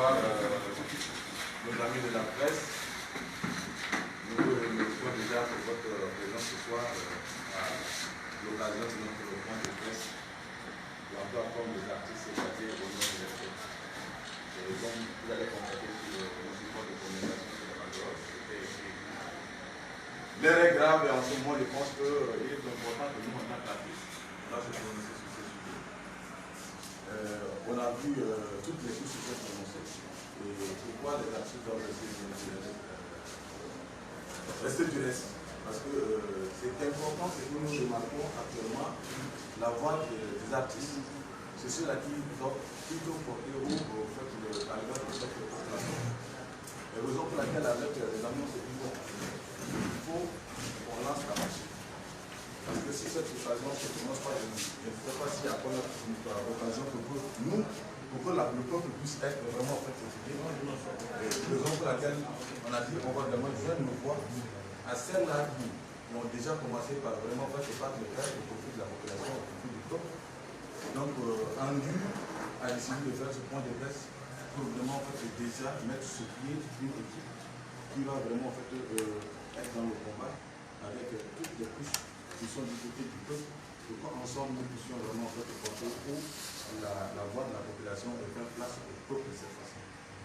recevoir nos amis de la presse. Nous remercions déjà pour votre présence ce soir à l'occasion de notre point de presse. L'emploi comme des artistes, c'est-à-dire au nom de l'esprit. Et comme vous allez constater sur le support de communication de la banderole, c'était écrit. L'air est grave et en ce moment, je pense qu'il est important que nous, en tant qu'artistes, on doit se prononcer sur ce sujet. On a vu toutes les couches se prononcer. Et pourquoi les artistes doivent rester du reste? Parce que c'est important que nous remarquons actuellement la voix des artistes. C'est ceux-là qui doivent plutôt porter au fait à l'égard de cette population. Et raison pour laquelle avec les amis on s'est dit bon, il faut qu'on lance la machine. Parce que si cette occasion ne se commence pas, je ne sais pas s'il y a pas l'occasion pour nous, pour que le peuple puisse être vraiment en fait étudié. Raison pour laquelle on a dit on va vraiment joindre nos voix à celles-là qui ont déjà commencé par vraiment faire se battre le cœur au profit de la population, au profit du peuple. Donc, Andu a décidé de faire ce point de presse pour vraiment en fait, déjà mettre sur pied une équipe qui va vraiment en fait, être dans le combat avec toutes les couches qui sont du côté du peuple pour qu'ensemble nous puissions vraiment en fait, porter haut la voix de la population et faire place au peuple de cette façon.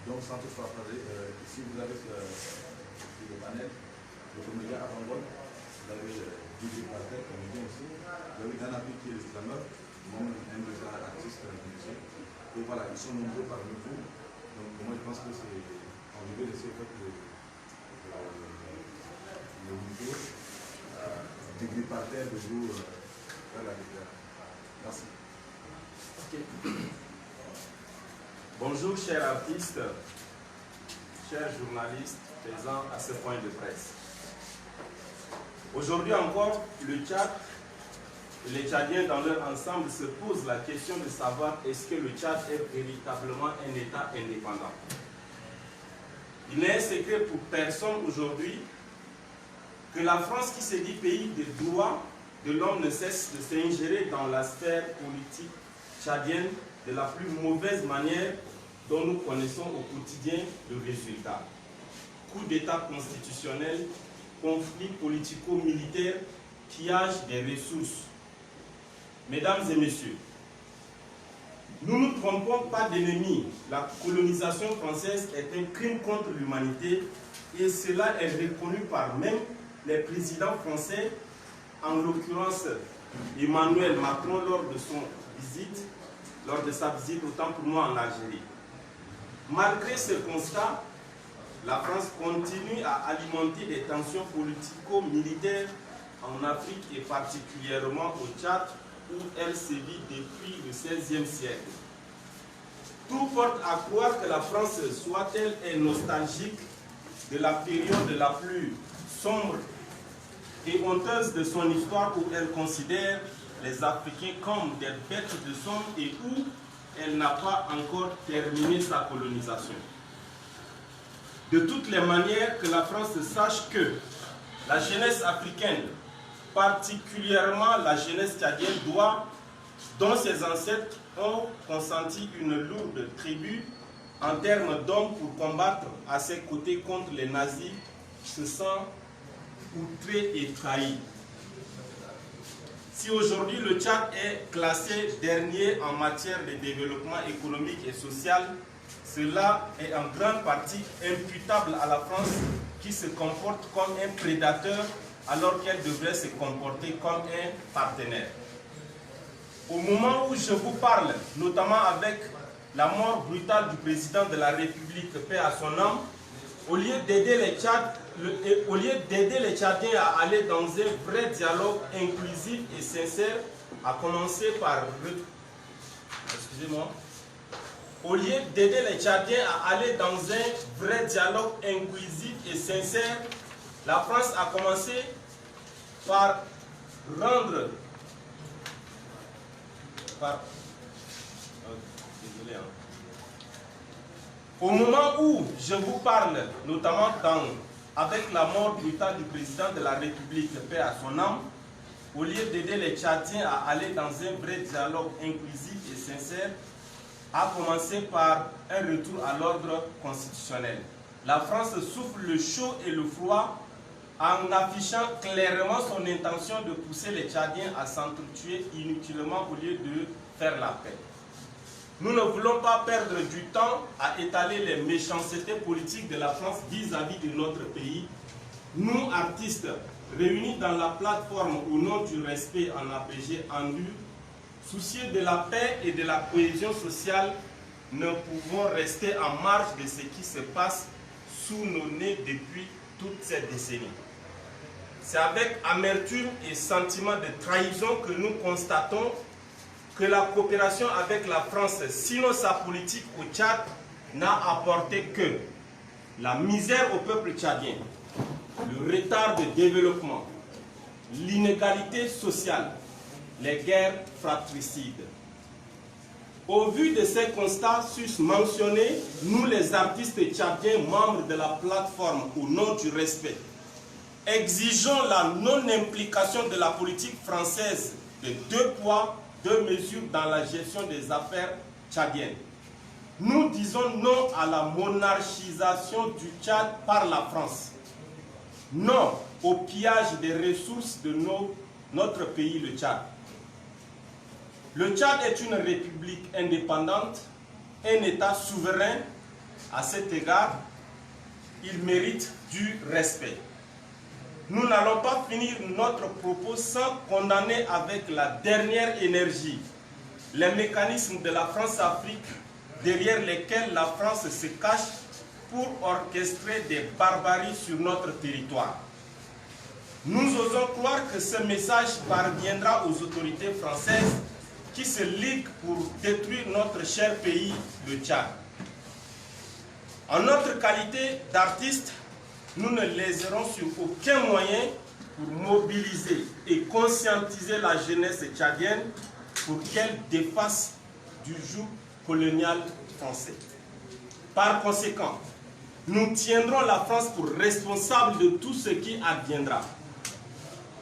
Donc, sans toutefois parler, ici vous avez sur le panel le comédien avant-vol, vous avez Didier Parter, comédien aussi, vous avez Danapi qui est l'esclameur, moi un des artistes musiciens. Et voilà, ils sont nombreux parmi vous. Donc moi je pense que c'est. On devait laisser en fait le micro Didier Parter de vous faire la déclaration. Merci. Okay. Bonjour chers artistes, chers journalistes présents à ce point de presse. Aujourd'hui encore, le Tchad et les Tchadiens dans leur ensemble se posent la question de savoir est-ce que le Tchad est véritablement un État indépendant. Il n'est un secret pour personne aujourd'hui que la France qui se dit pays des droits de l'homme ne cesse de s'ingérer dans la sphère politique tchadienne de la plus mauvaise manière dont nous connaissons au quotidien le résultat. Coup d'État constitutionnel, conflit politico-militaire, pillage des ressources. Mesdames et messieurs, nous ne nous trompons pas d'ennemis. La colonisation française est un crime contre l'humanité et cela est reconnu par même les présidents français, en l'occurrence Emmanuel Macron lors de sa visite autant pour moi en Algérie. Malgré ce constat, la France continue à alimenter des tensions politico-militaires en Afrique et particulièrement au Tchad où elle sévit depuis le XVIe siècle. Tout porte à croire que la France soit-elle nostalgique de la période la plus sombre et honteuse de son histoire où elle considère les Africains comme des bêtes de somme et où elle n'a pas encore terminé sa colonisation. De toutes les manières, que la France sache que la jeunesse africaine, particulièrement la jeunesse tchadienne, dont ses ancêtres ont consenti une lourde tribut en termes d'hommes pour combattre à ses côtés contre les nazis, se sent outré et trahi. Si aujourd'hui le Tchad est classé dernier en matière de développement économique et social, cela est en grande partie imputable à la France qui se comporte comme un prédateur alors qu'elle devrait se comporter comme un partenaire. Au moment où je vous parle, notamment avec la mort brutale du président de la République, paix à son âme, au lieu d'aider les Tchadiens à aller dans un vrai dialogue inclusif et sincère, à commencer par... Excusez-moi. Au lieu d'aider les Tchadiens à aller dans un vrai dialogue inclusif et sincère, la France a commencé par rendre... Désolé, hein. Au moment où je vous parle, notamment avec la mort brutale du président de la République, paix à son âme, au lieu d'aider les Tchadiens à aller dans un vrai dialogue inclusif et sincère, à commencer par un retour à l'ordre constitutionnel. La France souffre le chaud et le froid en affichant clairement son intention de pousser les Tchadiens à s'entretuer inutilement au lieu de faire la paix. Nous ne voulons pas perdre du temps à étaler les méchancetés politiques de la France vis-à-vis de notre pays. Nous, artistes, réunis dans la plateforme au nom du respect en abrégé ANDU, soucieux de la paix et de la cohésion sociale, ne pouvons rester en marge de ce qui se passe sous nos nez depuis toute cette décennie. C'est avec amertume et sentiment de trahison que nous constatons que la coopération avec la France, sinon sa politique au Tchad, n'a apporté que la misère au peuple tchadien, le retard de développement, l'inégalité sociale, les guerres fratricides. Au vu de ces constats sus-mentionnés, nous les artistes tchadiens, membres de la plateforme au nom du respect, exigeons la non-implication de la politique française de 2 poids, 2 mesures dans la gestion des affaires tchadiennes. Nous disons non à la monarchisation du Tchad par la France. Non au pillage des ressources de notre pays, le Tchad. Le Tchad est une république indépendante, un État souverain. À cet égard, il mérite du respect. Nous n'allons pas finir notre propos sans condamner avec la dernière énergie les mécanismes de la France-Afrique derrière lesquels la France se cache pour orchestrer des barbaries sur notre territoire. Nous osons croire que ce message parviendra aux autorités françaises qui se liguent pour détruire notre cher pays, le Tchad. En notre qualité d'artistes, nous ne léserons sur aucun moyen pour mobiliser et conscientiser la jeunesse tchadienne pour qu'elle défasse du joug colonial français. Par conséquent, nous tiendrons la France pour responsable de tout ce qui adviendra.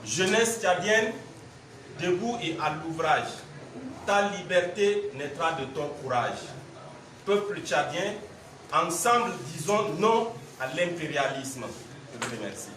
Jeunesse tchadienne, debout et à l'ouvrage, ta liberté naîtra de ton courage. Peuple tchadien, ensemble disons non à l'impérialisme. Je vous remercie.